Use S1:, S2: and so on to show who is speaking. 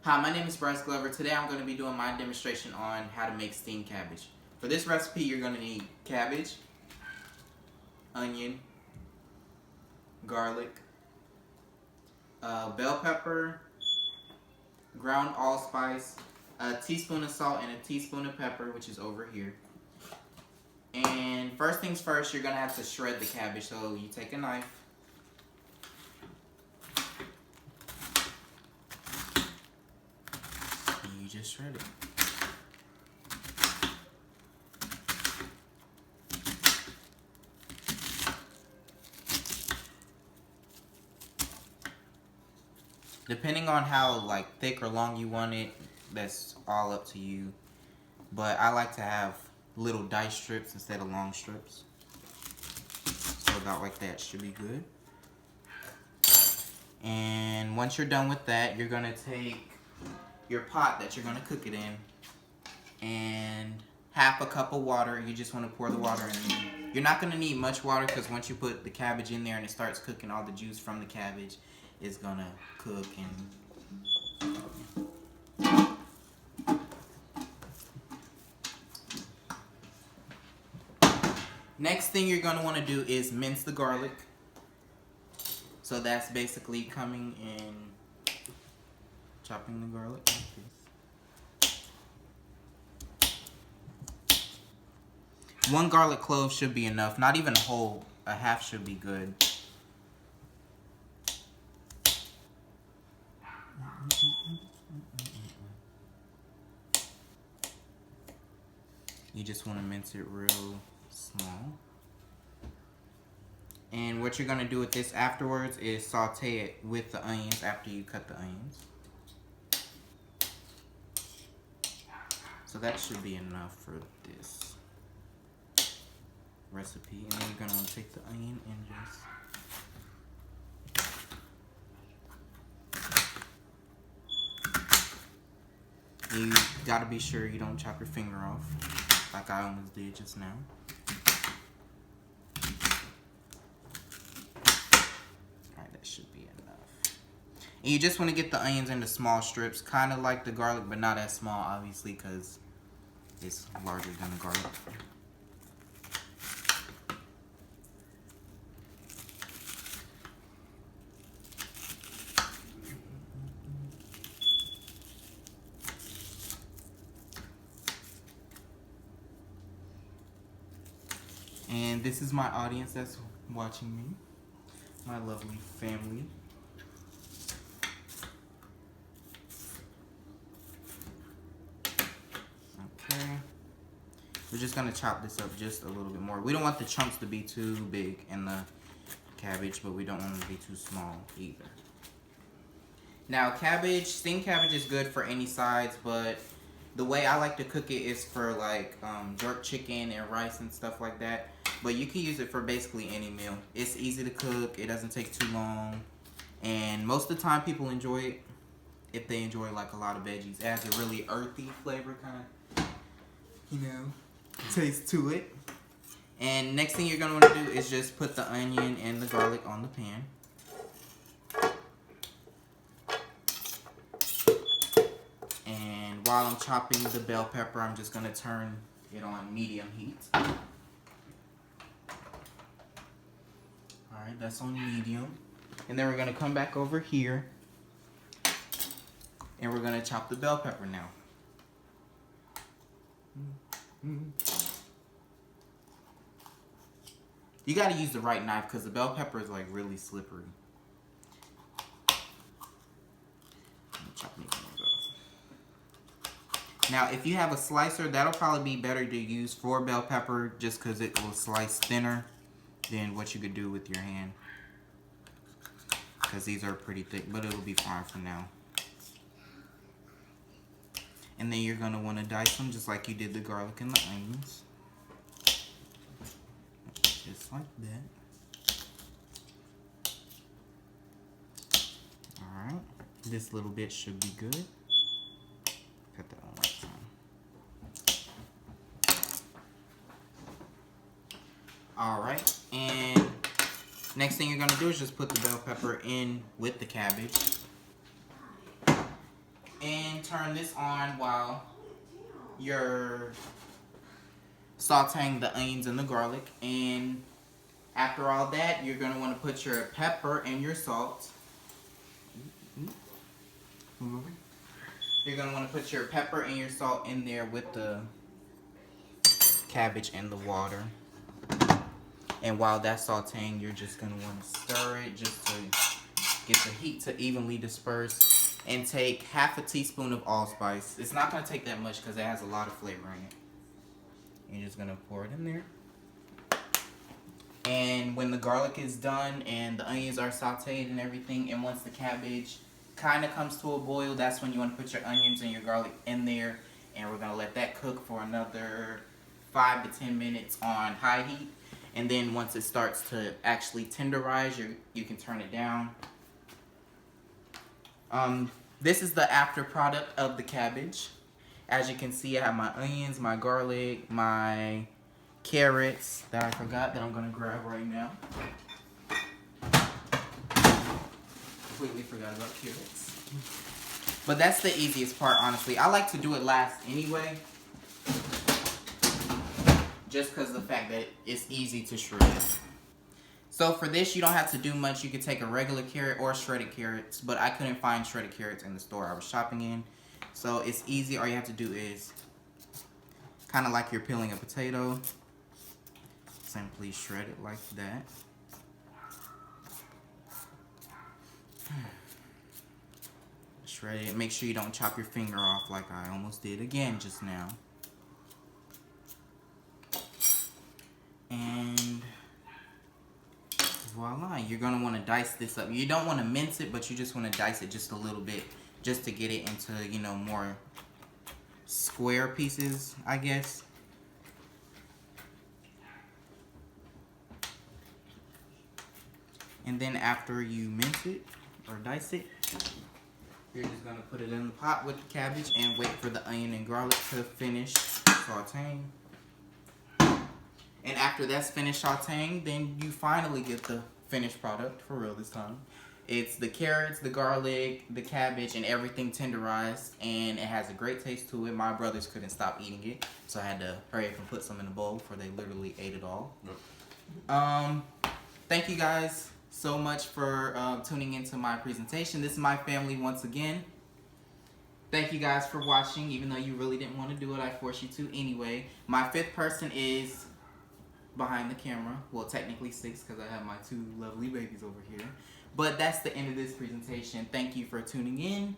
S1: Hi, my name is Bryce Glover. Today I'm going to be doing my demonstration on how to make steamed cabbage. For this recipe, you're going to need cabbage, onion, garlic, bell pepper, ground allspice, a teaspoon of salt, and a teaspoon of pepper, which is over here. And first things first, you're going to have to shred the cabbage. So you take a knife. You just shred it. Depending on how thick or long you want it, that's all up to you. But I like to have little dice strips instead of long strips. So about like that should be good. And once you're done with that, you're gonna take your pot that you're gonna cook it in and half a cup of water. You just want to pour the water in. You're not gonna need much water because once you put the cabbage in there and it starts cooking, all the juice from the cabbage is gonna cook. And next thing you're gonna want to do is mince the garlic. So that's basically coming in, chopping the garlic like this. One garlic clove should be enough, not even a whole, a half should be good. You just want to mince it real small. And what you're going to do with this afterwards is saute it with the onions after you cut the onions. So that should be enough for this recipe. And then you're going to want to take the onion and just... You got to be sure you don't chop your finger off like I almost did just now. Should be enough. And you just want to get the onions into small strips, kind of like the garlic, but not as small, obviously, because it's larger than the garlic. And this is my audience that's watching me. My lovely family. Okay. We're just gonna chop this up just a little bit more. We don't want the chunks to be too big in the cabbage, but we don't want them to be too small either. Now cabbage, steamed cabbage is good for any sides, but the way I like to cook it is for like jerk chicken and rice and stuff like that. But you can use it for basically any meal. It's easy to cook. It doesn't take too long. And most of the time people enjoy it if they enjoy like a lot of veggies. It has a really earthy flavor kind of, taste to it. And next thing you're going to want to do is just put the onion and the garlic on the pan. And while I'm chopping the bell pepper, I'm just going to turn it on medium heat. Alright, that's on medium. And then we're going to come back over here. And we're going to chop the bell pepper now. You got to use the right knife because the bell pepper is like really slippery. Now, if you have a slicer, that'll probably be better to use for bell pepper just because it will slice thinner than what you could do with your hand. Because these are pretty thick, but it'll be fine for now. And then you're going to want to dice them just like you did the garlic and the onions. Just like that. Alright. This little bit should be good. Cut that one right time. Alright. And next thing you're going to do is just put the bell pepper in with the cabbage. And turn this on while you're sauteing the onions and the garlic. And after all that, you're going to want to put your pepper and your salt. You're going to want to put your pepper and your salt in there with the cabbage and the water. And while that's sauteing, you're just going to want to stir it just to get the heat to evenly disperse. And take half a teaspoon of allspice. It's not going to take that much because it has a lot of flavor in it. You're just going to pour it in there. And when the garlic is done and the onions are sauteed and everything, and once the cabbage kind of comes to a boil, that's when you want to put your onions and your garlic in there. And we're going to let that cook for another 5 to 10 minutes on high heat. And then once it starts to actually tenderize, you can turn it down. This is the after product of the cabbage. As you can see, I have my onions, my garlic, my carrots that I forgot that I'm going to grab right now. Completely forgot about carrots. But that's the easiest part, honestly. I like to do it last anyway. Just because of the fact that it's easy to shred. So for this, you don't have to do much. You could take a regular carrot or shredded carrots. But I couldn't find shredded carrots in the store I was shopping in. So it's easy. All you have to do is kind of like you're peeling a potato. Simply shred it like that. Shred it. Make sure you don't chop your finger off like I almost did again just now. And voila, you're going to want to dice this up. You don't want to mince it, but you just want to dice it just a little bit just to get it into, you know, more square pieces, I guess. And then after you mince it or dice it, you're just going to put it in the pot with the cabbage and wait for the onion and garlic to finish sauteing. And after that's finished sauteing, then you finally get the finished product, for real this time. It's the carrots, the garlic, the cabbage, and everything tenderized. And it has a great taste to it. My brothers couldn't stop eating it, so I had to hurry up and put some in a bowl before they literally ate it all. Thank you guys so much for tuning into my presentation. This is my family once again. Thank you guys for watching. Even though you really didn't want to do it, I forced you to anyway. My fifth person is behind the camera. Well, technically 6 because I have my 2 lovely babies over here. But that's the end of this presentation. Thank you for tuning in.